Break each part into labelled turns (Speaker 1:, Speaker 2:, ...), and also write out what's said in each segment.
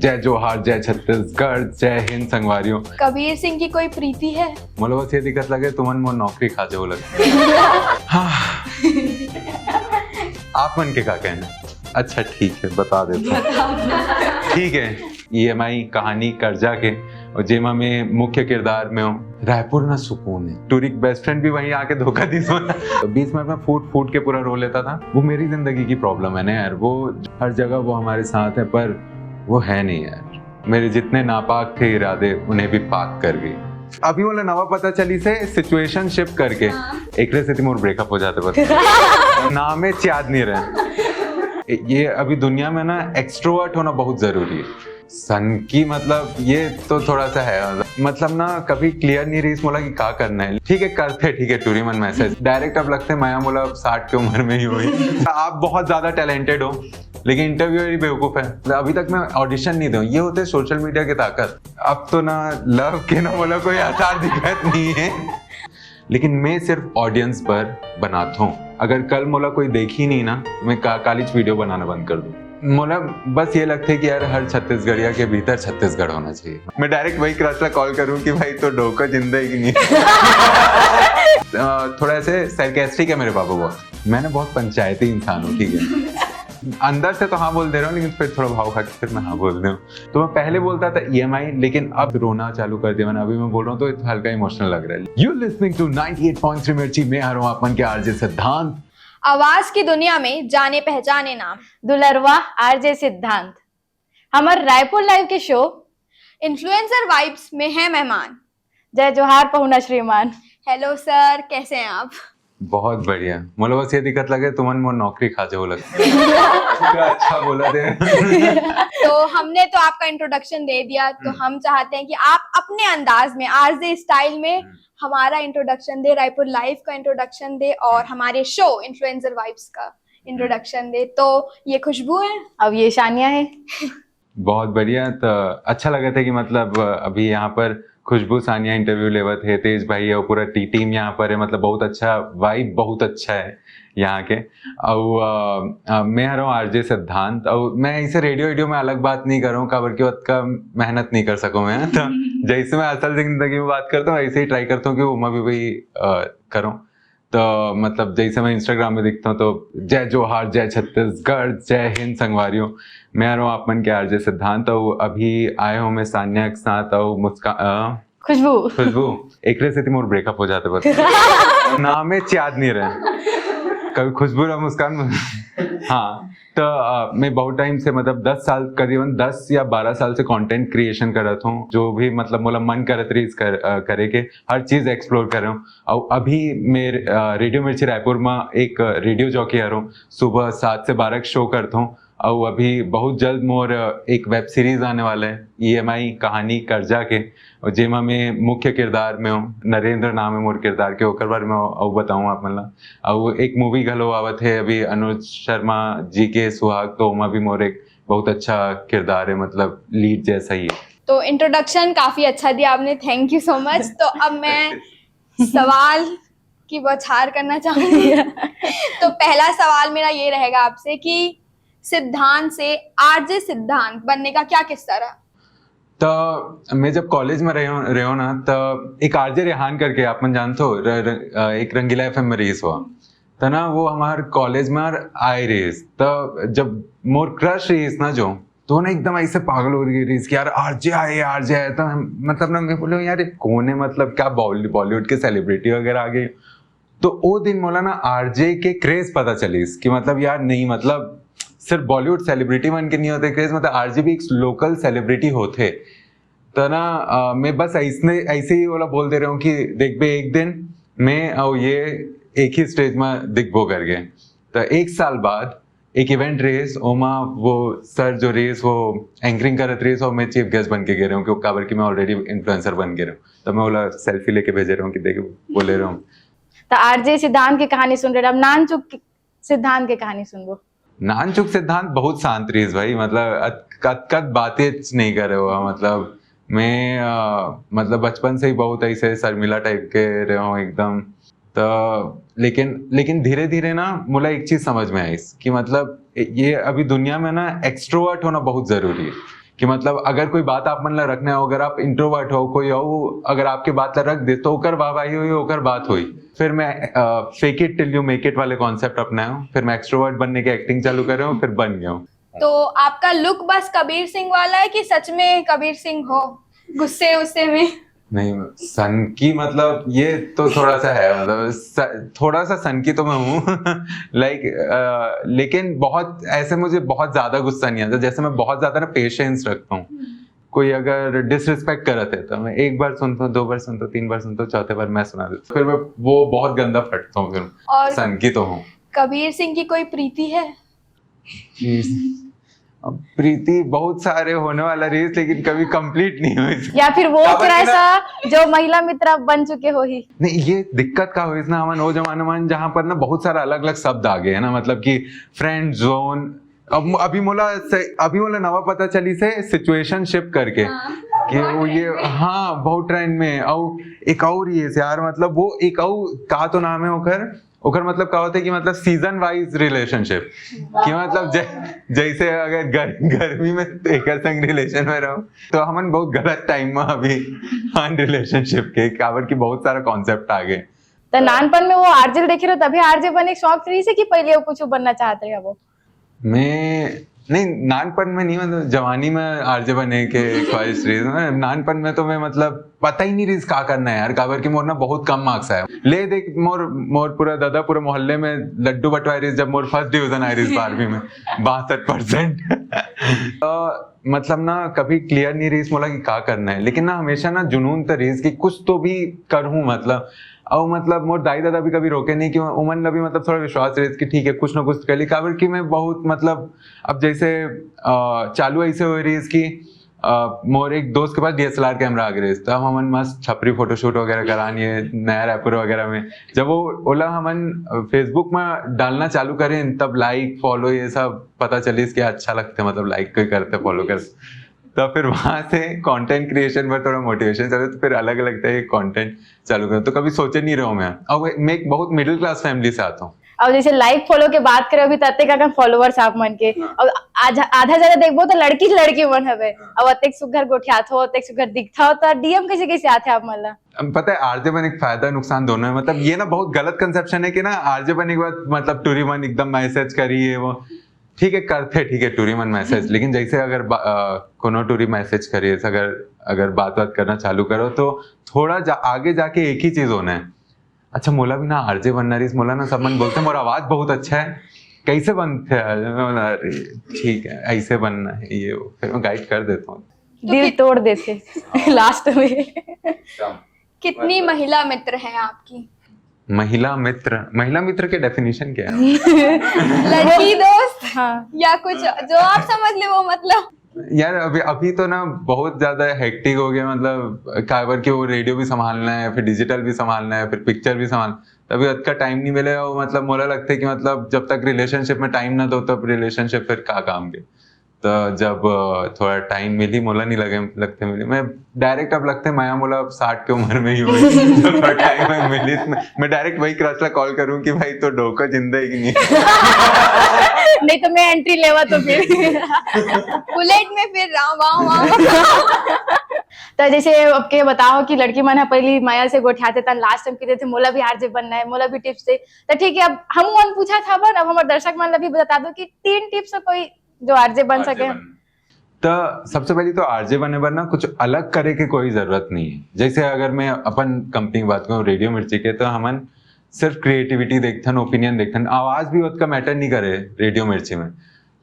Speaker 1: जय जोहार, जय छत्तीसगढ़, जय हिंद संगवारियों।
Speaker 2: कबीर सिंह की कोई प्रीति है?
Speaker 1: मोला बस ये दिक्कत लगे तुमन मोर नौकरी खा जाओ लगे। हाँ। आप मन के का कहना? अच्छा ठीक है, बता देता हूँ। ठीक है, EMI कहानी कर्जा के और जेमा में मुख्य किरदार में हूँ। रायपुर ना सुकून है, टूरिक बेस्ट फ्रेंड भी वहीं आके धोखा दी सोना। 20 मिनट में फूट के पूरा रो लेता था। वो मेरी जिंदगी की प्रॉब्लम है ना यार, वो हर जगह वो हमारे साथ है पर वो है नहीं यार। मेरे जितने नापाक थे इरादे उन्हें भी पाक कर गई। अभी वाला नवा पता चली से सिचुएशन शिफ्ट करके एक से मोर ब्रेकअप हो जाते बस। नाम है याद नहीं रहे। ये अभी दुनिया में ना एक्सट्रोवर्ट होना बहुत जरूरी है। सन की मतलब ये तो थोड़ा सा है, मतलब ना कभी क्लियर नहीं रही मोला कि क्या करना है। ठीक है करते, ठीक है टूरी मन मैसेज डायरेक्ट अब लगते माया मोला 60 की उम्र में ही हुई। आप बहुत ज्यादा टैलेंटेड हो लेकिन इंटरव्यू ही बेवकूफ है। अभी तक मैं ऑडिशन नहीं दूं, ये होते सोशल मीडिया की ताकत। अब तो ना लव के ना बोला कोई आसार दिक्कत नहीं है, लेकिन मैं सिर्फ ऑडियंस पर बनाता हूँ। अगर कल मोला कोई देखी नहीं ना तो मैं कालीच वीडियो बनाना बंद कर दूं। मोला बस ये लगता है कि यार हर छत्तीसगढ़िया के भीतर छत्तीसगढ़ होना चाहिए। मैं डायरेक्ट वही क्रश कॉल करूं कि भाई तो डोका जिंदा ही नहीं। थोड़ा ऐसे सरकास्टिक है मेरे पापा बहुत। मैंने बहुत पंचायती इंसान हूँ, ठीक है। अंदर से तो हाँ बोल दे रहा हूँ लेकिन फिर थोड़ा भाव खा के फिर मैं हाँ बोल रहा हूँ। तो मैं पहले बोलता था EMI, लेकिन अब रोना चालू कर दिया मैंने। अभी मैं बोल रहा हूँ तो हल्का इमोशनल लग रहा है। यू लिसनिंग टू 98.3 मिर्ची, मैं आ रहा हूँ आपन के RJ सिद्धांत।
Speaker 2: आवाज की दुनिया में जाने पहचाने नाम
Speaker 3: दुलरवा RJ सिद्धांत। हमार रायपुर लाइव के शो
Speaker 2: इन्फ्लुएंसर वाइब्स में है मेहमान।
Speaker 3: जय जोहार पहुना श्रीमान।
Speaker 2: हेलो सर, कैसे हैं आप?
Speaker 1: बहुत बढ़िया। मोला बस ये दिक्कत लगे तुमन मोर नौकरी खा जाओ लगे। अच्छा बोला दे।
Speaker 2: तो हमने तो आपका इंट्रोडक्शन दे दिया, तो हम चाहते हैं कि आप अपने अंदाज में RJ स्टाइल में हमारा इंट्रोडक्शन दे, रायपुर लाइव का इंट्रोडक्शन दे और हमारे शो इन्फ्लुएंसर वाइब्स का इंट्रोडक्शन दे। तो ये खुशबू है,
Speaker 3: अब ये शानिया है।
Speaker 1: बहुत बढ़िया। तो अच्छा लगा था कि मतलब अभी यहाँ पर खुशबू सानिया इंटरव्यू लेवल थे, तेज भाई है और पूरा टीम यहाँ पर है। मतलब बहुत अच्छा वाइब, बहुत अच्छा है यहाँ के। और मैं आ रहा हूँ RJ सिद्धांत और मैं इसे रेडियो में अलग बात नहीं कर रहा हूँ काबर के वक्त का मेहनत नहीं कर सकूँ मैं। तो जैसे मैं असल जिंदगी में बात करता हूँ ऐसे ही ट्राई करता हूँ कि उमा भी वही करूँ। तो मतलब जैसे मैं इंस्टाग्राम में दिखता हूँ तो जय जोहार, जय छत्तीसगढ़, जय हिंद संगवारियों। मैं आ रहा हूँ आप मन के RJ सिद्धांत और अभी आया हूँ मैं सान्या के साथ और मुस्कान खुशबू एक से मोर ब्रेकअप हो जाते बस। नाम है याद नहीं रहे, कभी खुशबू और मुस्कान। हाँ तो मैं बहुत टाइम से मतलब 10 साल, करीबन 10 या 12 साल से कंटेंट क्रिएशन कर रहा हूँ। जो भी मतलब मोला मन करत रही करे के हर चीज एक्सप्लोर कर रहा हूँ। और अभी मैं रेडियो मिर्ची रायपुर में एक रेडियो जॉकी आ रहा हूँ। सुबह 7 से 12 शो करता हूँ और अभी बहुत जल्द मोर एक वेब सीरीज आने वाला है EMI कहानी कर्जा के, और जेमा में मुख्य किरदार में हूँ। नरेंद्र नाम है मोर किरदार के, ओकर बारे में और बताऊँ आप मतलब। और एक मूवी घलो आवत है अभी अनुज शर्मा जी के सुहाग, तो उमा भी मोर एक बहुत अच्छा किरदार है, मतलब लीड जैसा ही है।
Speaker 2: तो इंट्रोडक्शन काफी अच्छा दिया आपने, थैंक यू सो मच। तो अब मैं सवाल की बौछार करना चाहूंगी। तो पहला सवाल मेरा ये रहेगा आपसे कि सिद्धांत से RJ सिद्धांत बनने का क्या किस्सा रहा?
Speaker 1: तो मैं जब कॉलेज में रहे हो ना तो एक RJ रेहान करके आप मन जानते हो, एक रंगीला FM में रेस हुआ तो ना वो हमारे कॉलेज में आए रेस। तो जब मोर क्रश रेस ना जो तो ना एकदम ऐसे पागल हो रही रेस कि यार RJ आए। तो मतलब ना मैं बोले यार कौन है, मतलब क्या बॉलीवुड के सेलिब्रिटी वगैरह आ गए। तो वो दिन मोला ना RJ के क्रेज पता चली कि मतलब यार नहीं, मतलब सिर्फ बॉलीवुड सेलिब्रिटी बन के नहीं होते क्रेज, मतलब RJ भी एक लोकल सेलिब्रिटी होते। तो ना मैं बस ऐसे ही वाला बोल दे रहा हूँ कि देख बे एक दिन मैं और ये एक ही स्टेज में दिखबो कर गए। तो 1 साल बाद एक इवेंट रेस ओमा वो सर जो रेस वो एंकरिंग करत रेस और मैं चीफ गेस्ट बन के गए रहा हूँ क्योंकि काबर की मैं ऑलरेडी इन्फ्लुएंसर बन गया रहा हूँ। तो मैं बोला सेल्फी लेके भेजे रहा हूँ कि देख बोले रहा हूँ।
Speaker 3: तो RJ सिद्धांत की कहानी सुन रहे, अब नानचुक सिद्धांत की कहानी सुनबो।
Speaker 1: नानचुक सिद्धांत बहुत शांत रेस भाई, मतलब कद बातें नहीं करे हुआ। मतलब मैं मतलब बचपन से ही बहुत ऐसे शर्मिला टाइप के रहे हूँ एकदम। तो लेकिन धीरे धीरे ना मुझे एक चीज समझ में आई कि मतलब ये अभी दुनिया में ना एक्सट्रोवर्ट होना बहुत जरूरी है। कि मतलब अगर कोई बात आप मन ला रखना हो, अगर आप इंट्रोवर्ट हो, कोई हो अगर आपके बात ला रख दे तो ओकर वाहवाही हुई, ओकर बात हुई। फिर मैं fake it till you make it वाले कॉन्सेप्ट अपनाया हूँ, फिर मैं एक्सट्रोवर्ट बनने की एक्टिंग चालू कर रहा हूँ, फिर बन गया हूँ।
Speaker 2: तो आपका लुक बस कबीर सिंह वाला है कि सच में कबीर सिंह हो गुस्से उस्से में?
Speaker 1: नहीं, सन की मतलब ये तो थोड़ा सा है, मतलब थोड़ा सा सन की तो मैं हूँ लाइक लेकिन बहुत ऐसे मुझे बहुत ज्यादा गुस्सा नहीं आता। जैसे मैं बहुत ज्यादा ना पेशेंस रखता हूँ, कोई अगर डिसरिस्पेक्ट करते है तो मैं एक बार सुनता हूँ, 2 बार सुनता हूँ, 3 बार सुनता हूँ, चौथे बार मैं सुना देता हूँ, फिर मैं वो बहुत गंदा फटता हूँ, फिर
Speaker 2: और
Speaker 1: सन की तो हूँ।
Speaker 2: कबीर सिंह की कोई प्रीति है?
Speaker 1: अब प्रीति बहुत सारे होने वाला रेस, लेकिन कभी कंप्लीट नहीं हुई।
Speaker 3: या फिर वो
Speaker 1: काबर
Speaker 3: फिर
Speaker 1: की ना-
Speaker 3: ऐसा जो महिला मित्र आप बन चुके हो ही?
Speaker 1: नहीं, ये दिक्कत का हुई ना हमन वो जमाना में जहाँ पर ना बहुत सारा अलग अलग शब्द आ गए है ना, मतलब कि फ्रेंड जोन, अब अभी मोला नवा पता चली से सिचुएशनशिप करके कि वो ये हाँ बहुत ट्रेंड में। और एक और ये यार मतलब वो एक और का तो नाम है ओकर मतलब क्या होता है कि मतलब सीजन वाइज रिलेशनशिप, कि मतलब जैसे अगर गर्मी में एक संग रिलेशन में रहो तो हमन बहुत गलत टाइम में अभी हाँ रिलेशनशिप के काबर की बहुत सारा कॉन्सेप्ट आ गए।
Speaker 3: तो नानपन में वो आरजे देखे रहो तभी आरजे बने शौक रही से कि पहले वो कुछ बनना चाहते रहे वो?
Speaker 1: मैं नहीं, नानपन में नहीं, मतलब जवानी में आरजे बने के ख्वाहिश रही। नानपन में तो मैं मतलब पता ही नहीं रही का करना है यार, काबर की मोर ना बहुत कम मार्क्स आया। ले देख मोर पूरा दादा पूरे मोहल्ले में लड्डू बंटवाई रही जब मोर फर्स्ट डिवीजन आई रही 12वीं में 62%। तो मतलब ना कभी क्लियर नहीं रही मोला कि का करना है, लेकिन ना हमेशा ना जुनून तो रही कि कुछ तो भी करूं मतलब। और मतलब मोर दाई दादा भी कभी रोके नहीं कि उमन भी मतलब थोड़ा विश्वास रहे कि ठीक है कुछ ना कुछ कर ली। काबर की मैं बहुत मतलब अब जैसे चालू ऐसे हो रही इसकी मोर एक दोस्त के पास DSLR कैमरा आ गया, तब हमन मस्त छपरी फोटोशूट वगैरह करानी है नया रायपुर वगैरह में। जब वो ओला हमन फेसबुक में डालना चालू करें तब लाइक फॉलो ये सब पता चली इसके अच्छा लगते, मतलब लाइक कोई करते फॉलो करते। तो फिर वहां से कंटेंट क्रिएशन पर थोड़ा मोटिवेशन चले, तो फिर अलग अलग तरह के कंटेंट चालू करो। तो कभी सोचे नहीं रहा हूँ मैं, और मैं एक बहुत मिडिल क्लास फैमिली से आता हूँ।
Speaker 3: अब जैसे लाइक फॉलो के बात करें अभी तत्ते का फॉलोवर्स आप मन के और आधा ज्यादा देखबो तो लड़की मन हवे, अब अतेक सुघर गोठियात हो अतेक सुघर दिखता हो तो डीएम कैसे आते आप मन ला?
Speaker 1: पता है आरजे बन एक फायदा नुकसान दोनों है। मतलब ये ना बहुत गलत कंसेप्शन है कि ना आरजे बनने के बाद मतलब टूरी मन एकदम मैसेज करिए वो ठीक है करते, ठीक है टूरी मन मैसेज, लेकिन जैसे अगर कोनो टूरी मैसेज करिए अगर बात करना चालू करो तो थोड़ा आगे जाके एक ही चीज होना है। अच्छा मोला भी ना आरजे बनना रही, मोला ना सब मन बोलते मोरा आवाज बहुत अच्छा है, कैसे बनते हैं? ठीक है ऐसे बनना है ये वो, फिर मैं गाइड कर देता हूँ।
Speaker 3: दिल तोड़ देते लास्ट में।
Speaker 2: कितनी महिला मित्र हैं आपकी?
Speaker 1: महिला मित्र के डेफिनेशन क्या है?
Speaker 2: लड़की दोस्त
Speaker 3: हाँ
Speaker 2: या कुछ जो आप समझ ले वो मतलब?
Speaker 1: यार अभी तो ना बहुत ज्यादा हेक्टिक हो गया, मतलब काबर के वो रेडियो भी संभालना है, फिर डिजिटल भी संभालना है, फिर पिक्चर भी संभालना, तभी का टाइम नहीं मिलेगा। मतलब मोला लगता है कि मतलब जब तक रिलेशनशिप में टाइम ना दो तब रिलेशनशिप फिर का काम के। तो जब थोड़ा टाइम मिली मोला नहीं लगते मिली, मैं डायरेक्ट अब लगते माया मोला 60 की उम्र में ही हुई जब टाइम में मिली मैं डायरेक्ट वही क्रशला कॉल करूं कि भाई तो डोका जिंदा ही नहीं
Speaker 3: नहीं तो मैं एंट्री लेवा तो फिर
Speaker 2: बुलेट में फिर वाह
Speaker 3: तो जैसे अब के बताओ कि लड़की मन पहली माया से गोठियाते था, लास्ट टाइम कहते थे मोला भी आरजे बनना है, मोला भी टिप्स दे। तो ठीक है अब हम मन पूछा था अब हमारे दर्शक मन भी बता दो कि 3 टिप्स कोई जो आरजे बन सके।
Speaker 1: तो सबसे पहले तो आरजे बनने पर ना कुछ अलग करे की कोई जरूरत नहीं है। जैसे अगर मैं अपन कंपनी की बात करूँ रेडियो मिर्ची के, तो हमन सिर्फ क्रिएटिविटी देखते, ओपिनियन देखते, आवाज भी उसका मैटर नहीं करे रेडियो मिर्ची में।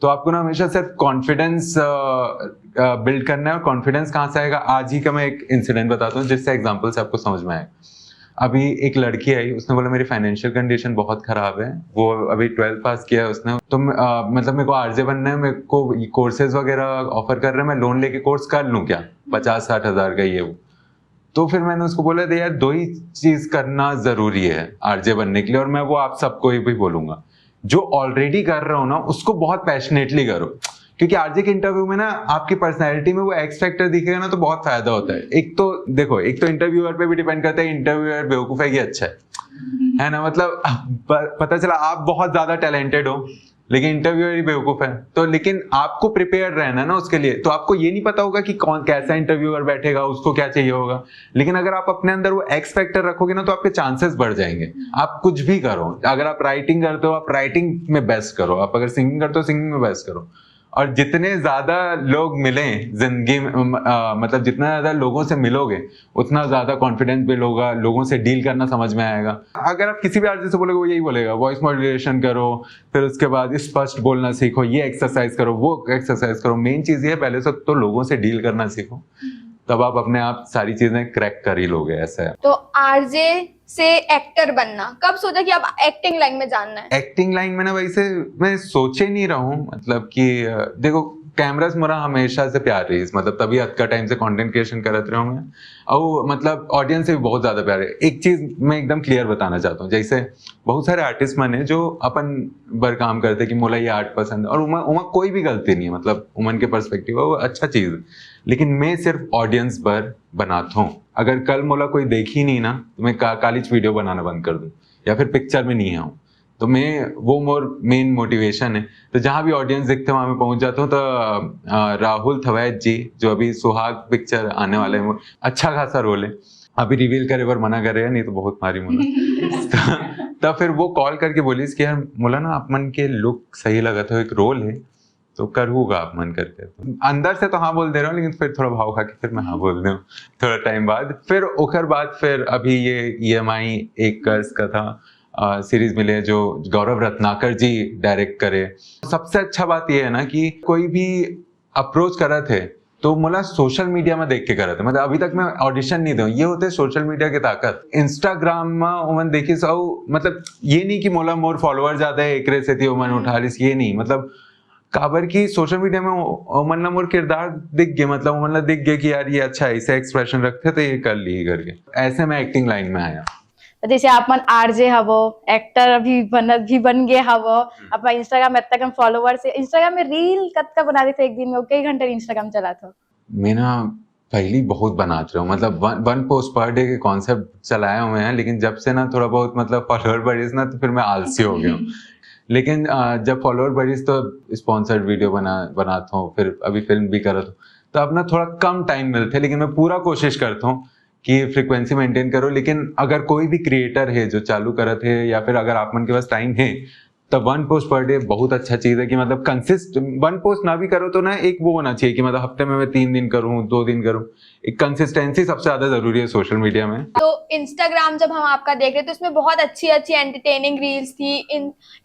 Speaker 1: तो आपको ना हमेशा सिर्फ कॉन्फिडेंस बिल्ड करना है। और कॉन्फिडेंस कहाँ से आएगा? आज ही का मैं एक इंसिडेंट बताता हूँ जिससे एग्जांपल से आपको समझ में आएगा। अभी एक लड़की आई, उसने बोला मेरी फाइनेंशियल कंडीशन बहुत खराब है, वो अभी 12th पास किया है उसने, तो मतलब मेरे को आरजे बनना है, मेरे को कोर्सेज वगैरह ऑफर कर रहे हैं, मैं लोन लेके कोर्स कर लूँ क्या 50-60 हजार का ये वो। तो फिर मैंने उसको बोला दे यार 2 ही चीज करना जरूरी है आरजे बनने के लिए, और मैं वो आप सबको भी बोलूंगा, जो ऑलरेडी कर रहे हो ना उसको बहुत पैशनेटली करो। क्योंकि आरजे के इंटरव्यू में ना आपकी पर्सनैलिटी में वो एक्स फैक्टर दिखेगा ना तो बहुत फायदा होता है। एक तो देखो, एक तो इंटरव्यूअर पे भी डिपेंड करता है, इंटरव्यूअर बेवकूफ है कि अच्छा है ना, मतलब पता चला आप बहुत ज्यादा टैलेंटेड हो लेकिन इंटरव्यूअर ही बेवकूफ है। तो लेकिन आपको प्रिपेयर रहना है ना उसके लिए, तो आपको ये नहीं पता होगा कि कौन कैसा इंटरव्यूअर बैठेगा, उसको क्या चाहिए होगा। लेकिन अगर आप अपने अंदर वो एक्स फैक्टर रखोगे ना, तो आपके चांसेस बढ़ जाएंगे। आप कुछ भी करो, अगर आप राइटिंग करते हो, आप राइटिंग में बेस्ट करो, आप अगर सिंगिंग करते हो, सिंगिंग में बेस्ट करो। और जितने ज्यादा लोग मिलें जिंदगी में, मतलब जितना ज्यादा लोगों से मिलोगे, उतना ज्यादा कॉन्फिडेंस बिल्ड होगा, लोगों से डील करना समझ में आएगा। अगर आप किसी भी आर्टिस्ट से बोलोगे, वो यही बोलेगा वॉइस मॉड्यूलेशन करो, फिर उसके बाद स्पष्ट बोलना सीखो, ये एक्सरसाइज करो, वो एक्सरसाइज करो। मेन चीज ये है, पहले से तो लोगों से डील करना सीखो, तब आप अपने आप सारी चीजें क्रैक कर ही लोगे। ऐसा है।
Speaker 2: तो आरजे से एक्टर बनना, कब सोचा कि अब एक्टिंग लाइन में जानना है?
Speaker 1: एक्टिंग लाइन में ना वैसे मैं सोचे नहीं रहा हूँ, मतलब कि देखो कैमरास मोरा हमेशा से प्यार रही, मतलब तभी आज का टाइम से कंटेंट क्रिएशन करते रहे होंगे, और मतलब ऑडियंस से भी बहुत ज्यादा प्यार है। एक चीज मैं एकदम क्लियर बताना चाहता हूँ, जैसे बहुत सारे आर्टिस्ट मन है जो अपन बर काम करते कि मोला ये आर्ट पसंद है, और उमा कोई भी गलती नहीं है, मतलब उमन के पर्सपेक्टिव वो अच्छा चीज है, लेकिन मैं सिर्फ ऑडियंस बर बनाता हूँ। अगर कल मोला कोई देखी नहीं ना, तो मैं कालीच वीडियो बनाना बंद कर दूं, या फिर पिक्चर में नहीं आऊँ, तो मैं वो मोर मेन मोटिवेशन है। तो जहाँ भी ऑडियंस दिखते हैं वहां मैं पहुंच जाता हूँ। तो राहुल थवैत जी, जो अभी सुहाग पिक्चर आने वाले हैं, अच्छा खासा रोल है, अभी रिवील करे पर मना कर रहे हैं, नहीं तो बहुत मारी मुला। तब फिर वो कॉल करके बोली कि यार मुला ना, आप मन के लुक सही लगा था, एक रोल है तो करूँगा आप मन करके। अंदर से तो हाँ बोल दे रहा हूँ, लेकिन फिर थोड़ा भाव खा के फिर मैं हाँ बोल दूँ थोड़ा टाइम बाद। फिर ओखर बाद फिर अभी ये EMI एक कर्ज का था सीरीज मिले, जो गौरव रत्नाकर जी डायरेक्ट करे। सबसे अच्छा बात ये है ना कि कोई भी अप्रोच करा थे तो मोला सोशल मीडिया में देख के करा था, मतलब अभी तक मैं ऑडिशन नहीं दूँ। ये होते सोशल मीडिया की ताकत। इंस्टाग्राम में उमन देखी सौ, मतलब ये नहीं कि मोला मोर फॉलोअर ज्यादा है एक से थी उमन उठा ली, ये नहीं, मतलब काबर की सोशल मीडिया में मतलब मोर किरदार दिख गए, मतलब मतलब दिख गए कि यार ये अच्छा ऐसे एक्सप्रेशन रखते तो ये कर ली करके, ऐसे मैं एक्टिंग लाइन में आया।
Speaker 3: जैसे आप मन आरजे हवो, एक्टर अभी बन गए हवो, अपना इंस्टाग्राम में इतना कम फॉलोवर से, इंस्टाग्राम में रील कब का बना देते एक दिन में, कई घंटे इंस्टाग्राम चला था?
Speaker 1: मैं ना पहली बहुत बनाते रहा हूँ, मतलब 1 पोस्ट पर डे के कॉन्सेप्ट चलाए हुए हैं, लेकिन जब से ना थोड़ा बहुत मतलब फॉलोअर बढ़ी ना, तो फिर मैं आलसी हो गया हूँ। लेकिन जब फॉलोअर बढ़ी तो स्पॉन्सर्ड वीडियो बनाता हूँ, फिर अभी फिल्म भी कर तो अब ना थोड़ा कम टाइम मिलते, लेकिन मैं पूरा कोशिश करता हूँ कि फ्रीक्वेंसी मेंटेन करो। लेकिन अगर कोई भी क्रिएटर है जो चालू करत है, या फिर अगर आप मन के पास टाइम है, तो 1 पोस्ट पर डे बहुत अच्छा चीज है कि मतलब कंसिस्ट 1 पोस्ट ना भी करो तो ना एक वो होना चाहिए कि मतलब हफ्ते में मैं 3 दिन करूँ, 2 दिन करूँ। एक कंसिस्टेंसी सबसे ज्यादा जरूरी है सोशल मीडिया में।
Speaker 2: तो इंस्टाग्राम जब हम आपका देख रहे तो उसमें बहुत अच्छी अच्छी एंटरटेनिंग रील्स थी,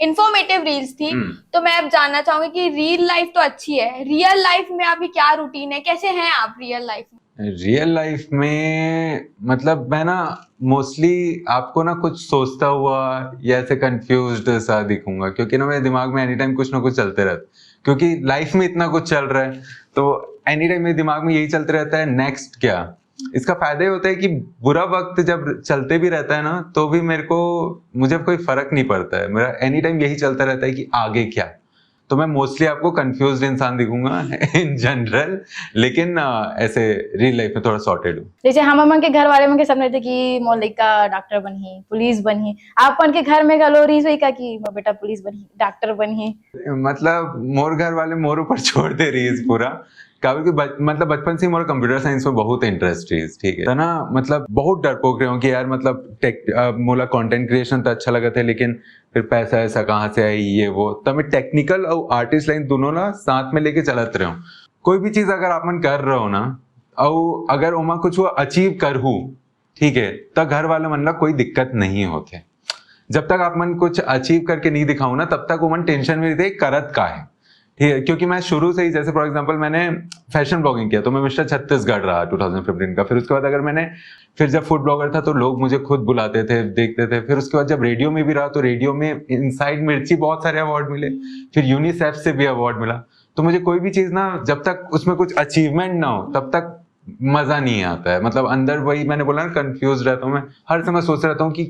Speaker 2: इंफॉर्मेटिव रील्स थी। तो मैं अब जानना चाहूंगी कि रियल लाइफ तो अच्छी है, रियल लाइफ में आपकी क्या रूटीन है, कैसे हैं आप रियल लाइफ में?
Speaker 1: रियल लाइफ में मतलब मैं ना मोस्टली आपको ना कुछ सोचता हुआ या ऐसे कंफ्यूज्ड सा दिखूंगा, क्योंकि ना मेरे दिमाग में एनी टाइम कुछ ना कुछ चलते रहता, क्योंकि लाइफ में इतना कुछ चल रहा है, तो एनी टाइम मेरे दिमाग में यही चलते रहता है नेक्स्ट क्या। इसका फायदा ये होता है कि बुरा वक्त जब चलते भी रहता है ना, तो भी मुझे कोई फर्क नहीं पड़ता है, मेरा एनी टाइम यही चलता रहता है कि आगे क्या। तो मैं मोस्टली आपको कंफ्यूज्ड इंसान दिखूंगा इन जनरल, लेकिन ऐसे रियल लाइफ में थोड़ा सॉर्टेड हूँ।
Speaker 3: जैसे हम के घर वाले मन के सपने थे कि मोर लइका डॉक्टर बनही, पुलिस बनही, आप मन के घर में गलो रीस हुई का कि मोर बेटा पुलिस बनही, डॉक्टर बनही?
Speaker 1: मतलब मोर घर वाले मोर ऊपर छोड़ दे रही है पूरा, क्योंकि मतलब बचपन से मोर कंप्यूटर साइंस में बहुत इंटरेस्ट है, ठीक है ना। मतलब बहुत डरपोक रहे हो कि यार मतलब मोला कंटेंट क्रिएशन तो अच्छा लगा था, लेकिन फिर पैसा ऐसा कहाँ से आई ये वो, तब मैं टेक्निकल और आर्टिस्ट लाइन दोनों ना साथ में लेके चलत रहे हूँ। कोई भी चीज अगर आप मन कर रहे हो ना, और अगर उमा कुछ वो अचीव कर हूँ, ठीक है, तब घर वाले मन ला कोई दिक्कत नहीं होते। जब तक आप मन कुछ अचीव करके नहीं दिखाऊं ना, तब तक वो मन टेंशन में रहते करत का है, ठीक है। क्योंकि मैं शुरू से ही, जैसे फॉर एग्जांपल मैंने फैशन ब्लॉगिंग किया तो मैं मिस्टर छत्तीसगढ़ रहा 2015 का। फिर उसके बाद अगर मैंने फिर जब फूड ब्लॉगर था तो लोग मुझे खुद बुलाते थे, देखते थे। फिर उसके बाद जब रेडियो में भी रहा तो रेडियो में इनसाइड मिर्ची बहुत सारे अवार्ड मिले, फिर यूनिसेफ से भी अवार्ड मिला। तो मुझे कोई भी चीज ना, जब तक उसमें कुछ अचीवमेंट ना हो तब तक मजा नहीं आता है। मतलब अंदर वही मैंने बोला ना, कंफ्यूज रहता हूँ मैं, हर समय सोच रहता हूँ कि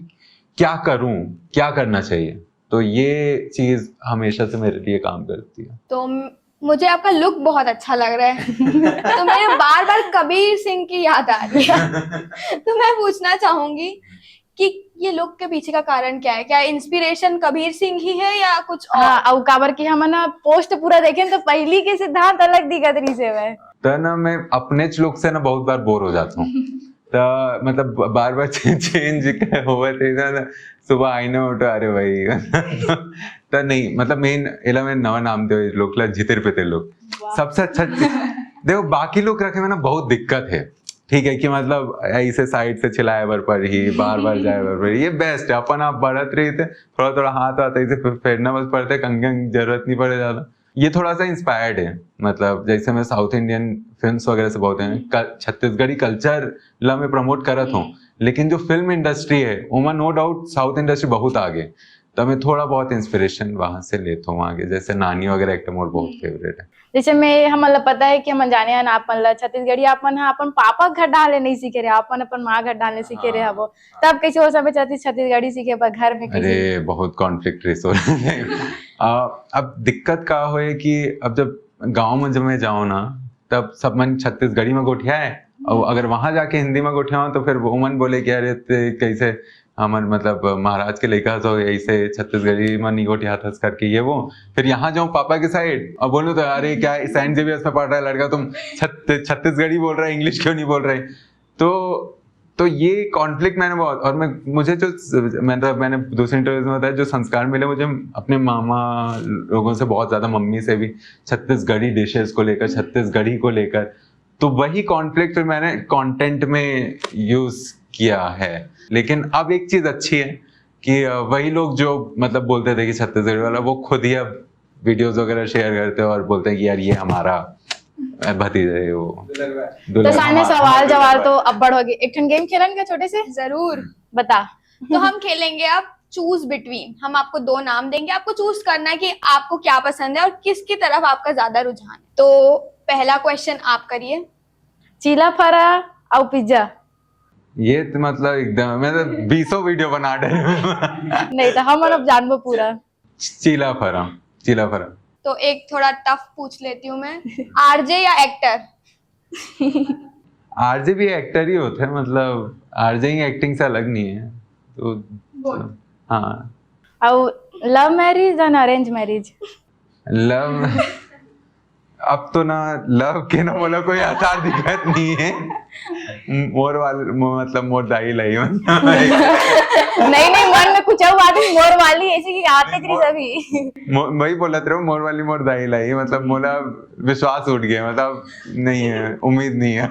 Speaker 1: क्या करूं, क्या करना चाहिए। तो ये चीज हमेशा से मेरे लिए काम करती है।
Speaker 2: तो मुझे आपका लुक बहुत अच्छा लग रहा है तो मेरे बार बार कबीर सिंह की याद आ रही है तो मैं पूछना चाहूंगी कि ये लुक के पीछे का कारण क्या है? क्या इंस्पिरेशन कबीर सिंह ही है या कुछ और?
Speaker 3: हाँ और काबर की हम ना पोस्ट पूरा देखें तो पहली के सिद्धांत अलग दिखत रही से वह
Speaker 1: तो ना मैं अपने लुक से ना बहुत बार बोर हो जाता हूँ तो मतलब बार बार चेंज हुआ था सुबह आईने उठो अरे भाई तो नहीं मतलब मेन एला मैं नवा नाम दे लोग ला जितिर पितिर लोग सबसे अच्छा देखो बाकी लोग रखे में ना बहुत दिक्कत है ठीक है कि मतलब ऐसे साइड से चिल्लाए बर पर ही बार बार जाए बर पर ये बेस्ट है अपन आप बढ़त रही थे थोड़ा थोड़ा हाथ आता ऐसे फेरना बस पड़ते कंगन जरूरत नहीं पड़े ज्यादा ये थोड़ा सा इंस्पायर्ड है मतलब जैसे मैं साउथ इंडियन फिल्म्स वगैरह से बहुत हैं छत्तीसगढ़ी कल्चर ला मैं प्रमोट करत हूँ लेकिन जो फिल्म इंडस्ट्री है उमा नो डाउट साउथ इंडस्ट्री बहुत आगे तो मैं थोड़ा बहुत इंस्पिरेशन वहां से लेता हूँ आगे जैसे नानी वगैरह एक मोर बहुत फेवरेट है
Speaker 3: जैसे मैं हमला पता है कि हम जाने हैं आपन ला छत्तीसगढ़ी अपन अपन पापा घर डाले नहीं सीखे रहे अपन माँ घर डालने सीखे रहे हबो तब कैसे हो सब छत्तीसगढ़ी सीखे पर घर में
Speaker 1: अरे बहुत कॉन्फ्लिक्ट रेस हो रहा है अब दिक्कत का हो है कि अब जब गांव में जब मैं जाऊँ ना तब सब मन छत्तीसगढ़ी में गोठिया है और अगर वहां जाके हिंदी में गोठिया हो तो फिर वो मन बोले कि अरे कैसे हमारे मतलब महाराज के लड़का तो ऐसे छत्तीसगढ़ी में नहीं गोठिया था करके ये वो फिर यहाँ जाऊँ पापा के साइड और बोलूँ तो अरे क्या सेंट जेवियर्स में पढ़ रहा है लड़का तुम छत्तीसगढ़ी बोल रहा है इंग्लिश क्यों नहीं बोल रहे तो ये कॉन्फ्लिक्ट मैंने बहुत और मुझे जो मैंने दूसरे इंटरव्यूज में बताया जो संस्कार मिले मुझे अपने मामा लोगों से बहुत ज्यादा मम्मी से भी छत्तीसगढ़ी डिशेस को लेकर छत्तीसगढ़ी को लेकर तो वही कॉन्फ्लिक्ट फिर मैंने कंटेंट में यूज किया है लेकिन अब एक चीज अच्छी है कि वही लोग जो मतलब बोलते थे कि छत्तीसगढ़ी वाला वो खुद ही अब वीडियोस वगैरह शेयर करते हैं और बोलते हैं कि यार ये हमारा भतीजा है वो
Speaker 3: तो सामने सवाल जवाब तो अब बढ़ होगी एक गेम खेलन का छोटे से
Speaker 2: जरूर
Speaker 3: बता
Speaker 2: तो हम खेलेंगे अब चूज बिटवीन हम आपको दो नाम देंगे आपको चूज करना है कि आपको क्या पसंद है और किसकी तरफ आपका ज्यादा रुझान है तो पहला क्वेश्चन आप करिए
Speaker 3: चीला फरा और पिज्जा
Speaker 1: ये तो मतलब एकदम मैं तो 20 वीडियो बना डे
Speaker 3: नहीं तो हम अब जानबो पूरा
Speaker 1: चीला फरा
Speaker 2: तो एक थोड़ा टफ पूछ लेती हूँ मैं आरजे या एक्टर
Speaker 1: आरजे भी एक्टर ही होते हैं मतलब आरजे ही एक्टिंग से अलग नहीं है तो हाँ
Speaker 3: और लव मैरिज और अरेंज मैरिज
Speaker 1: लव अब तो ना लव के ना बोला कोई आसार दिक्कत नहीं है मोर वाले मतलब मोर दाई लाई
Speaker 3: नहीं मन में कुछ और बात मोर वाली ऐसी की आते थी सभी
Speaker 1: वही बोला था मोर वाली मोर दाई लाई मतलब मोला विश्वास उठ गया मतलब नहीं है उम्मीद नहीं है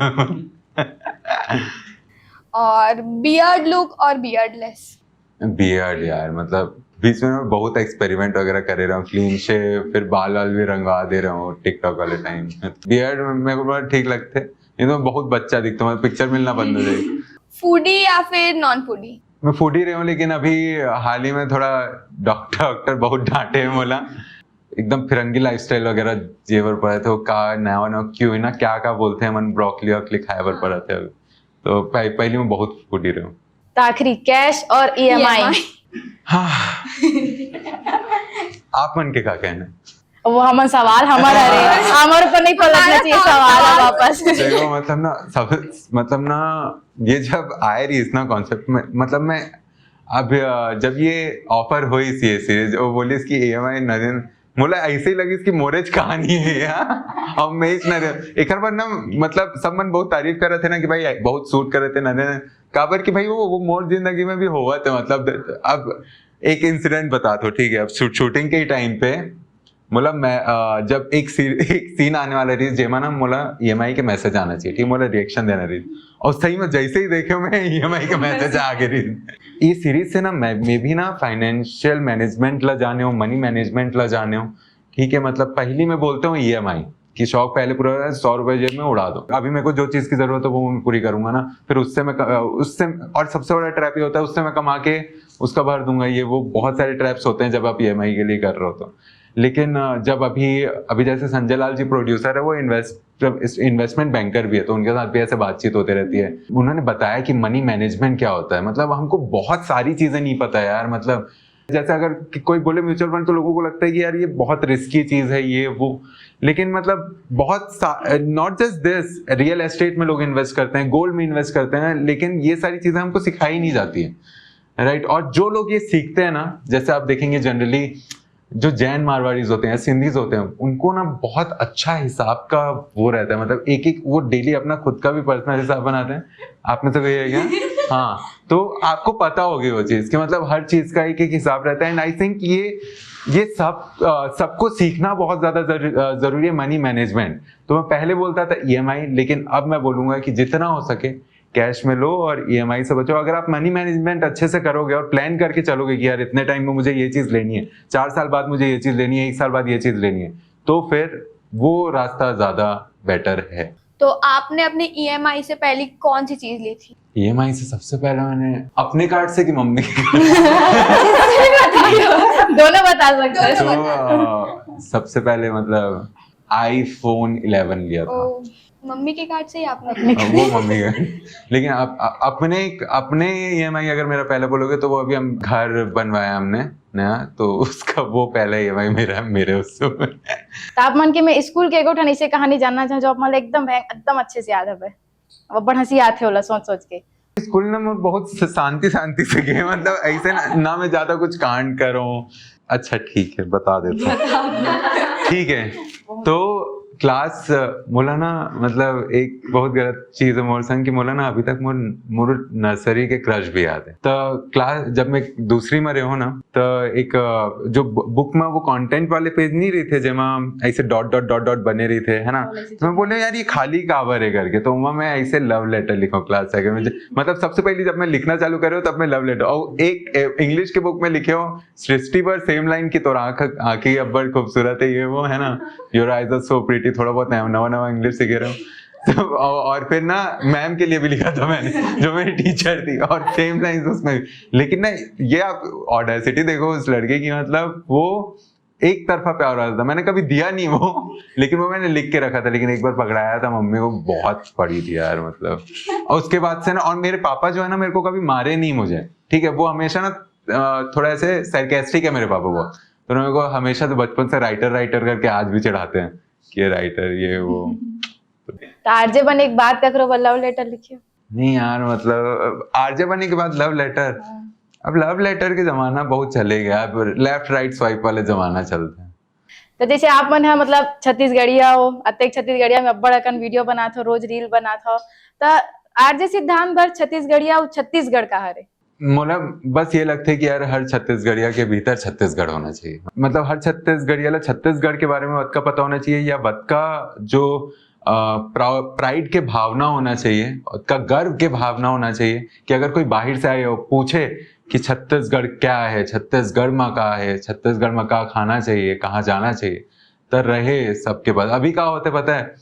Speaker 2: और बियर्ड लुक और बियर्डलेस
Speaker 1: बियर्ड यार मतलब बीच में मैं बहुत एक्सपेरिमेंट वगैरह कर रहा हूँ क्लीन से फिर बाल वाल भी रंगवा दे रहा हूँ टिकटॉक वाले टाइम बियर्ड मेरे को बड़ा ठीक लगते ये तो बहुत बच्चा दिखता हूँ पिक्चर मिलना बंद हो जाएगी
Speaker 2: फूडी या फिर नॉन फूडी
Speaker 1: मैं फूडी रही हूँ लेकिन अभी हाल ही में थोड़ा डॉक्टर बहुत डांटे हैं बोला एकदम फिरंगी लाइफस्टाइल वगैरह जेवर पड़े थे वो का नया क्यों ना क्या बोलते हैं मन ब्रोकली वॉकली खाए बर पड़ा थे तो पहले मैं बहुत फूडी रही हूँ
Speaker 3: तो आखिरी कैश और ईएमआई
Speaker 1: हाँ आप मन के क्या कहना
Speaker 3: वो हम सवाल हमारा रे हमारे ऊपर नहीं पलटना चाहिए सवाल वापस
Speaker 1: देखो मतलब ना ये जब आए रही इतना कॉन्सेप्ट में मतलब मैं अब जब ये ऑफर हुई सी सीरीज वो बोली इसकी ईएमआई नरेंद्र मुझे ऐसे ही लगी इसकी मोरेज कहानी है यार अब मैं इस नरेंद्र एक बार ना मतलब सब मन बहुत तारीफ कर रहे थे ना कि भाई बहुत सूट कर रहे थे नरेंद्र काबर कि भाई वो मोर जिंदगी में भी हुआ था मतलब अब एक इंसिडेंट बता दो ठीक है अब शूटिंग के टाइम पे मतलब मैं जब एक सीन आने वाला रही जेमा ना मोला ईएमआई के मैसेज आना चाहिए ठीक मोला रिएक्शन देना रही और सही में जैसे ही देखे मैं ईएमआई के मैसेज आ गए रही ये सीरीज से ना मैं भी ना फाइनेंशियल मैनेजमेंट ला जाने हो मनी मैनेजमेंट ला जाने हो ठीक है मतलब पहली मैं बोलता हूँ ईएमआई कि शौक पहले पूरा 100 रुपए जेब में उड़ा दो अभी मेरे को जो चीज की जरूरत है वो मैं पूरी करूंगा ना फिर उससे और सबसे बड़ा ट्रैप ये होता है उससे मैं कमा के उसका भर दूंगा ये वो बहुत सारे ट्रैप्स होते हैं जब आप ईएमआई के लिए कर रहे हो तो लेकिन जब अभी जैसे संजय लाल जी प्रोड्यूसर है वो इन्वेस्टमेंट बैंकर भी है तो उनके साथ भी ऐसे बातचीत होती रहती है उन्होंने बताया कि मनी मैनेजमेंट क्या होता है मतलब हमको बहुत सारी चीजें नहीं पता यार मतलब जैसे अगर कोई बोले म्यूचुअल फंड तो लोगों को लगता है कि यार ये बहुत रिस्की चीज है ये वो लेकिन मतलब बहुत not just this real estate में लोग इन्वेस्ट करते हैं गोल्ड में इन्वेस्ट करते हैं लेकिन ये सारी चीजें हमको सिखाई नहीं जाती है राइट। और जो लोग ये सीखते हैं ना, जैसे आप देखेंगे जनरली जो जैन मारवाड़ीज होते हैं, सिंधीज होते हैं, उनको ना बहुत अच्छा हिसाब का वो रहता है, मतलब एक एक वो डेली अपना खुद का भी पर्सनल हिसाब बनाते हैं। आपने तो कही है क्या? हाँ, तो आपको पता होगी वो चीज कि मतलब हर चीज का एक एक हिसाब रहता है। एंड आई थिंक ये सबको सीखना बहुत ज्यादा जरूरी है, मनी मैनेजमेंट। तो मैं पहले बोलता था ईएमआई, लेकिन अब मैं बोलूंगा कि जितना हो सके कैश में लो और ईएमआई से बचो। अगर आप मनी मैनेजमेंट अच्छे से करोगे और प्लान करके चलोगे कि यार इतने टाइम में मुझे ये चीज लेनी है, 4 साल बाद मुझे ये चीज लेनी है, 1 साल बाद ये चीज लेनी है, तो फिर वो रास्ता ज्यादा बेटर है।
Speaker 2: तो आपने अपने ईएमआई से पहले कौन सी चीज ली थी?
Speaker 1: ईएमआई से सबसे पहले मैंने अपने कार्ड से कि मम्मी के
Speaker 3: दोनों बता सकते हैं।
Speaker 1: तो सबसे पहले मतलब iPhone 11 लिया था।
Speaker 2: ओ, मम्मी के कार्ड से ही आपने?
Speaker 1: वो मम्मी का। लेकिन अपने ईएमआई अगर मेरा पहले बोलोगे तो वो अभी हम घर बनवाया हमने नया, तो उसका वो पहला ईएमआई मेरे उससे।
Speaker 3: तो आप मन के मैं स्कूल के एगो ठन ऐसे कहानी जानना चाहूँ जो आप मतलब एकदम अच्छे से याद है, अब बड़ हंसी आते होला सोच सोच के।
Speaker 1: स्कूल में मैं बहुत शांति से गए, मतलब ऐसे ना मैं ज्यादा कुछ कांड करूं। अच्छा ठीक है, बता देता हूँ। ठीक है, तो क्लास मौलाना मतलब एक बहुत गलत चीज है मोर संग कि मौलाना अभी तक मोर नर्सरी के क्रश भी याद है। तो क्लास जब मैं दूसरी में रहो ना, तो एक जो बुक में वो कंटेंट वाले पेज नहीं रहे थे जेमा ऐसे डॉट डॉट डॉट डॉट बने रहे थे, है ना, तो मैं बोले यार ये खाली कावर है करके, तो वहाँ मैं ऐसे लव लेटर लिखा क्लास सेकंड में। मतलब सबसे पहले जब मैं लिखना चालू कर रहा हूँ तब मैं लव लेटर, और एक इंग्लिश के बुक में लिखे हो सृष्टि पर सेम लाइन की तोर आंखें अब्बड़ खूबसूरत है, ये वो है ना, your eyes are so pretty, थोड़ा बहुत नवा इंग्लिश सीख रहा हूँ। तो और फिर ना मैम के लिए भी लिखा था मैंने, जो मेरी टीचर थी, और सेम लाइंस उसमें। लेकिन ना ये आप ऑडेसिटी देखो उस लड़के की, मतलब वो एक तरफा प्यार वाला था, मैंने कभी दिया नहीं वो, लेकिन वो मैंने लिख के रखा था। लेकिन एक बार पकड़ाया था, मम्मी को बहुत पड़ी थी यार, मतलब। और उसके बाद से ना, और मेरे पापा जो है ना मेरे को कभी मारे नहीं मुझे, ठीक है, वो हमेशा ना थोड़ा ऐसे सरकास्टिक है मेरे पापा बहुत, तो मेरे को हमेशा तो बचपन से राइटर करके आज भी चढ़ाते हैं कि राइटर ये वो।
Speaker 3: तो आरजे बने एक बात करो लव लेटर लिखियो।
Speaker 1: नहीं यार, मतलब आरजे बनने के बाद लव लेटर, अब लव लेटर के जमाना बहुत चले गया, अब लेफ्ट राइट स्वाइप वाले जमाना चलते हैं।
Speaker 3: तो जैसे आप मन है मतलब छत्तीसगढ़िया हो, अतेक छत्तीसगढ़िया में अब्बड़ अकन वीडियो बनात हो, रोज रील बनात हो, तो आरजे सिद्धांत भर छत्तीसगढ़िया और छत्तीसगढ़ का हरे
Speaker 1: मोला बस ये लगता है कि यार हर छत्तीसगढ़िया के भीतर छत्तीसगढ़ होना चाहिए, मतलब हर छत्तीसगढ़िया छत्तीसगढ़ के बारे में बद का पता होना चाहिए, या बद का जो प्राइड के भावना होना चाहिए, का गर्व के भावना होना चाहिए, कि अगर कोई बाहर से आए हो पूछे कि छत्तीसगढ़ क्या है, छत्तीसगढ़ में का है, छत्तीसगढ़ में का खाना चाहिए, कहाँ जाना चाहिए, तो रहे सबके पास। अभी क्या होते पता है,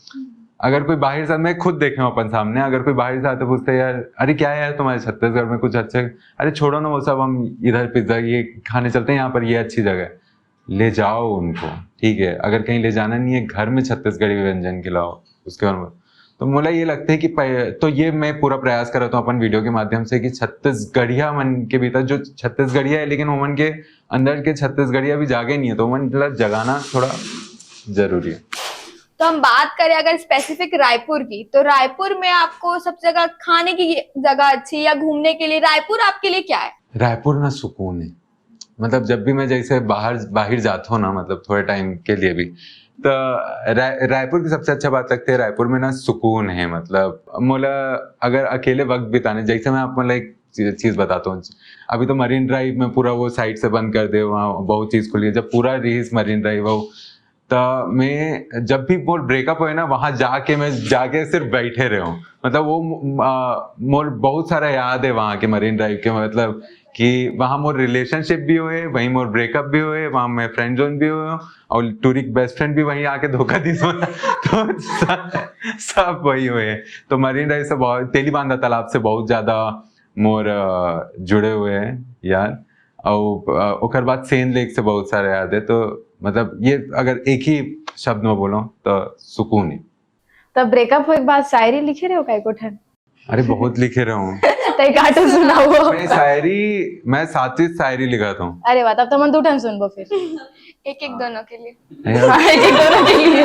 Speaker 1: अगर कोई बाहर से, मैं खुद देखे हूँ अपन सामने, अगर कोई बाहर से आते पूछते यार अरे क्या है यार तुम्हारे छत्तीसगढ़ में कुछ अच्छे, अरे छोड़ो ना वो सब, हम इधर पिज्जा ये खाने चलते हैं, यहाँ पर ये अच्छी जगह है, ले जाओ उनको, ठीक है। अगर कहीं ले जाना नहीं है, घर में छत्तीसगढ़ी व्यंजन खिलाओ उसके बाद। तो मुझे ये लगता है कि तो ये मैं पूरा प्रयास कर रहा हूँ अपन वीडियो के माध्यम से कि छत्तीसगढ़िया मन के भीतर जो छत्तीसगढ़िया है, लेकिन वो मन के अंदर के छत्तीसगढ़िया भी जागे नहीं है, तो मन मतलब जगाना थोड़ा जरूरी है।
Speaker 2: तो हम बात करें अगर स्पेसिफिक रायपुर की, तो रायपुर में आपको सबसे जगह खाने की जगह अच्छी या घूमने के लिए रायपुर आपके लिए क्या है?
Speaker 1: रायपुर ना सुकून है, मतलब जब भी मैं जैसे बाहर जाता हूँ ना, मतलब थोड़े टाइम के लिए भी, तो रायपुर की सबसे अच्छा बात लगती है, रायपुर में ना सुकून है। मतलब मोला अगर अकेले वक्त बिताने, जैसे मैं आपको एक चीज बताता हूँ, अभी तो मरीन ड्राइव में पूरा वो साइड से बंद कर दे, वहाँ बहुत चीज खुली है, जब पूरा रहीस मरीन ड्राइव हो, तो मैं जब भी मोर ब्रेकअप हुए ना, वहां जाके सिर्फ बैठे रहे हूँ, मतलब वो मोर बहुत सारा याद है वहाँ के मरीन ड्राइव के, मतलब कि वहाँ मोर रिलेशनशिप भी हुए, वहीं मोर ब्रेकअप भी हुए, वहाँ मैं फ्रेंड जोन भी हुए, और टूरिक बेस्ट फ्रेंड भी वहीं आके धोखा दी तो सब वही हुए। तो मरीन ड्राइव से बहुत, तेलीबांधा तालाब से बहुत ज्यादा मोर जुड़े हुए हैं यार, और उसके बाद सेन लेक से बहुत सारे याद है। तो मतलब ये अगर एक ही शब्द में बोलो तो सुकून है।
Speaker 3: तब ब्रेकअप हो एक बार शायरी लिखे रहे हो काय कोठन?
Speaker 1: अरे बहुत लिखे रहा हूँ।
Speaker 3: तई काटो सुनाओ।
Speaker 1: मैं 7 शायरी लिखाता हूँ।
Speaker 3: अरे वाह, तब तो मन दूठन सुनबो फिर।
Speaker 2: एक एक दोनों के लिए।
Speaker 3: एक दोनों के लिए।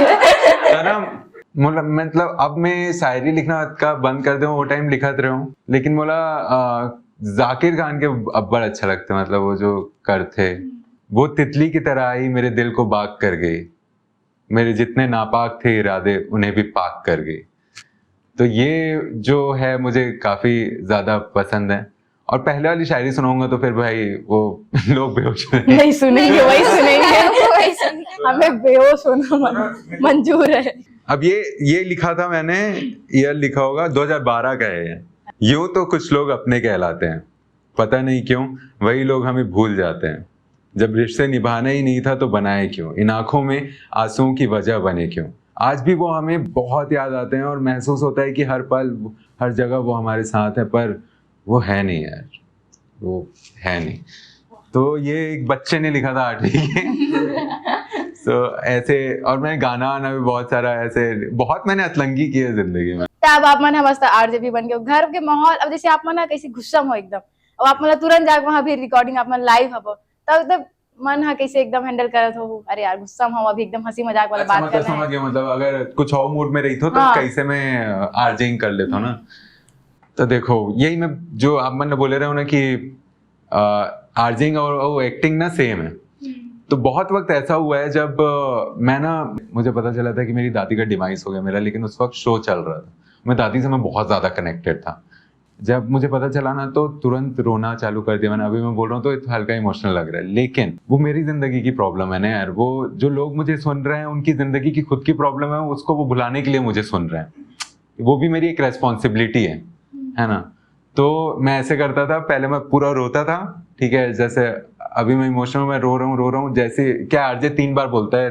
Speaker 1: मतलब अब मैं शायरी लिखना का बंद कर दूं, वो टाइम लिखत रहा हूँ, लेकिन मोला जाकिर खान के अब्बड़ अच्छा लगता है, मतलब वो जो कर थे, वो तितली की तरह आई मेरे दिल को बाग कर गई, मेरे जितने नापाक थे इरादे उन्हें भी पाक कर गई। तो ये जो है मुझे काफी ज्यादा पसंद है। और पहले वाली शायरी सुनाऊंगा तो फिर भाई वो लोग बेहोश हो जाएंगे।
Speaker 3: नहीं सुनेंगे, वही सुनेंगे।
Speaker 2: वही सुनेंगे।
Speaker 3: हमें बेहोश होना मंजूर है।
Speaker 1: अब ये लिखा था मैंने, ईयर लिखा होगा 2012 का है। यूं तो कुछ लोग अपने कहलाते हैं, पता नहीं क्यों वही लोग हमें भूल जाते हैं। जब रिश्ते निभाना ही नहीं था तो बनाए क्यों, इन आंखों में आंसुओं की वजह बने क्यों। आज भी वो हमें बहुत याद आते हैं और महसूस होता है कि हर पल हर जगह वो हमारे साथ है, पर वो है नहीं यार, वो है नहीं। तो ये एक बच्चे ने लिखा था 8वीं के। तो ऐसे, और मैंने गाना आना भी बहुत सारा ऐसे, बहुत मैंने अतलंगी की है जिंदगी में।
Speaker 3: अब आप मन मस्त आरजेबी बन गए, घर के माहौल अब जैसे आप मन कैसे गुस्सा हो एकदम, अब आप मन तुरंत जाके वहां भी रिकॉर्डिंग आप मन लाइव हबो, तब मन हा कैसे एकदम हैंडल करत हो, अरे यार गुस्सा हो अभी एकदम हंसी मजाक वाला बात कर रहे हैं।
Speaker 1: समझ गया, मतलब अगर कुछ और मूड में रही थो तो कैसे मैं आरजेइंग कर लेता हूँ ना। तो देखो यही मैं जो आप मन बोले रहे हो ना कि आरजेइंग और एक्टिंग ना सेम है। तो बहुत वक्त ऐसा हुआ है जब मैं ना, मुझे पता चला था कि मेरी दादी का डिवाइस हो गया मेरा, लेकिन उस वक्त शो चल रहा था, मैं दादी से मैं बहुत ज्यादा कनेक्टेड था। जब मुझे पता चला ना तो तुरंत रोना चालू कर दिया मैंने। अभी मैं बोल रहा हूँ तो हल्का इमोशनल लग रहा है, लेकिन वो मेरी जिंदगी की प्रॉब्लम है ना यार। वो जो लोग मुझे सुन रहे हैं उनकी जिंदगी की खुद की प्रॉब्लम है, उसको वो भुलाने के लिए मुझे सुन रहे हैं। वो भी मेरी एक रेस्पॉन्सिबिलिटी है ना। तो मैं ऐसे करता था, पहले मैं पूरा रोता था, ठीक है, जैसे अभी मैं इमोशनल में रो रहा हूँ जैसे क्या आरजे 3 बार बोलता है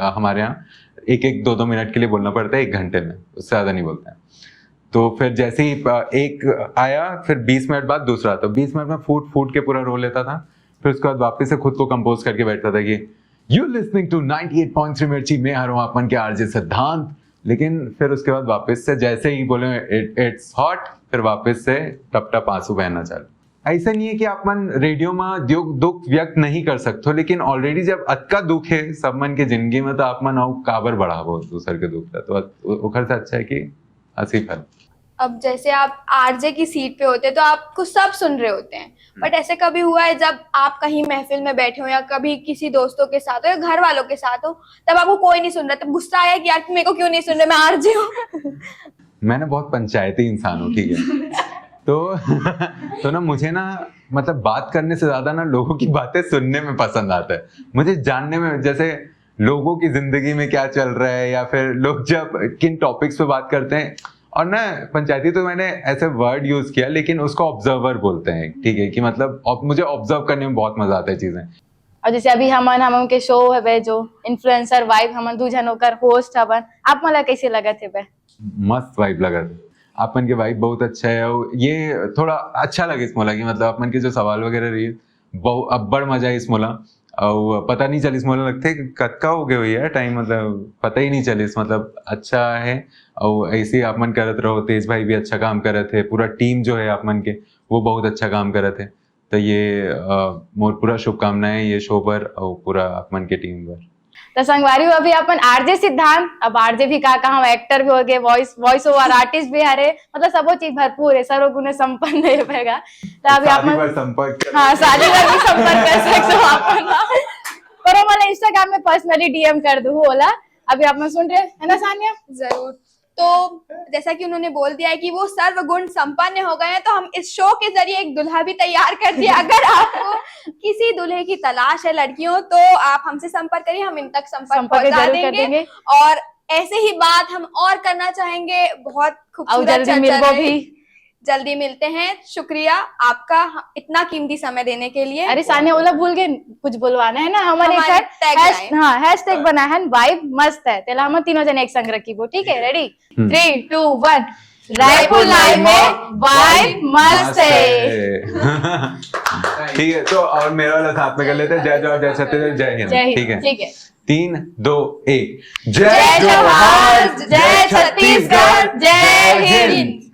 Speaker 1: हमारे यहाँ, 1-2 मिनट के लिए बोलना पड़ता है 1 घंटे में, उससे ज्यादा नहीं बोलता है। तो फिर जैसे ही एक आया फिर 20 मिनट बाद दूसरा, तो 20 मिनट में फूट के पूरा रो लेता था। फिर उसके बाद वापस से खुद को कंपोज करके बैठता था कि यू लिसनिंग टू 98.3 मिर्ची, मैं हर हूँ अपन के आरजे सिद्धांत। लेकिन फिर उसके बाद वापस से जैसे ही बोले इट्स हॉट, फिर वापस से टप टप आंसू बहना चालू। ऐसा नहीं है कि आप मन रेडियो में दुख व्यक्त नहीं कर सकते हो, लेकिन ऑलरेडी जब अतका दुख है सब मन के जिंदगी में, तो आप मन आओ काबर बढ़ावो दूसर के दुख, तो ओखर से अच्छा है कि हंसी फल।
Speaker 2: अब जैसे आप आरजे की सीट पे होते तो आपको सब सुन रहे होते हैं, बट ऐसे कभी हुआ है जब आप कहीं महफिल में बैठे हो या कभी किसी दोस्तों के साथ हो या घर वालों के साथ हो, तब आपको कोई नहीं सुन रहा, तब गुस्सा आया कि यार मेरे को क्यों नहीं सुन रहे, मैं आरजे हूँ?
Speaker 1: मैं ना बहुत पंचायती इंसान हूँ, ठीक है। तो ना मुझे ना मतलब बात करने से ज्यादा ना लोगों की बातें सुनने में पसंद आता है। मुझे जानने में, जैसे लोगों की जिंदगी में क्या चल रहा है या फिर लोग जब किन टॉपिक्स पे बात करते हैं। और ना पंचायती तो मैंने ऐसे वर्ड यूज किया, लेकिन उसको ऑब्जर्वर बोलते हैं, ठीक है, कि मतलब मुझे ऑब्जर्व करने में बहुत मजा आता है चीजें।
Speaker 3: और जैसे अभी हम के शो है जो इन्फ्लुएंसर वाइब, हम 2 जन होकर होस्ट हवन, आप मला कैसे लगा थे?
Speaker 1: मस्त वाइब लगा था, आपन के वाइब बहुत अच्छा है। और ये थोड़ा अच्छा लगे इस मोला की, मतलब आपन के जो सवाल वगैरह रही बहुत अब्बड़ मजा है इस मोला। और पता नहीं चली इस मोला लगते कद का हो गए हुई है टाइम, मतलब पता ही नहीं चली, मतलब अच्छा है। और ऐसे ही आप मन करत रहो, तेज भाई भी अच्छा काम कर रहे थे, पूरा टीम जो है आप मन के वो बहुत अच्छा काम कर रहे थे। तो ये मोर पूरा शुभकामनाएं ये शो पर और पूरा आप मन के टीम पर।
Speaker 3: तो संगवारी अभी अपन आरजे सिद्धांत, अब आरजे भी का हम एक्टर भी हो गए, वॉइस ओवर आर्टिस्ट भी हरे, मतलब सब चीज भरपूर है, सर्वगुण संपन्न है। तो अभी आप
Speaker 1: संपर्क,
Speaker 3: हाँ शादी पर भी संपर्क कर सकते हो अपन, पर मैं इंस्टाग्राम में पर्सनली डीएम कर दूँ बोला। अभी आप मैं सुन रहे है ना सानिया?
Speaker 2: जरूर। तो जैसा कि उन्होंने बोल दिया है कि वो सर्वगुण संपन्न हो गए हैं, तो हम इस शो के जरिए एक दुल्हा भी तैयार कर दिया। अगर आपको किसी दूल्हे की तलाश है लड़कियों, तो आप हमसे संपर्क करिए, हम इन तक संपर्क पहुंचा देंगे। और ऐसे ही बात हम और करना चाहेंगे, बहुत खूबसूरत, जल्दी मिलते हैं। शुक्रिया आपका इतना कीमती समय देने के लिए।
Speaker 3: अरे सानिया ओला भूल गए कुछ बोलवाना है ना, हमारे हैशटैग बना है वाइब मस्त है, तेला हम 3 जने एक संग रखी वो, ठीक है? रेडी 3, 2, 1 रायपुर लाइव में वाइब मस्त है।
Speaker 1: ठीक है, तो और मेरा वाला साथ में कर लेते हैं। जय जवाहर जय छत्तीसगढ़ जय हिंद, ठीक है?
Speaker 3: ठीक है,
Speaker 1: 3, 2, 1
Speaker 3: जय जवाहर जय छत्तीसगढ़ जय हिंद।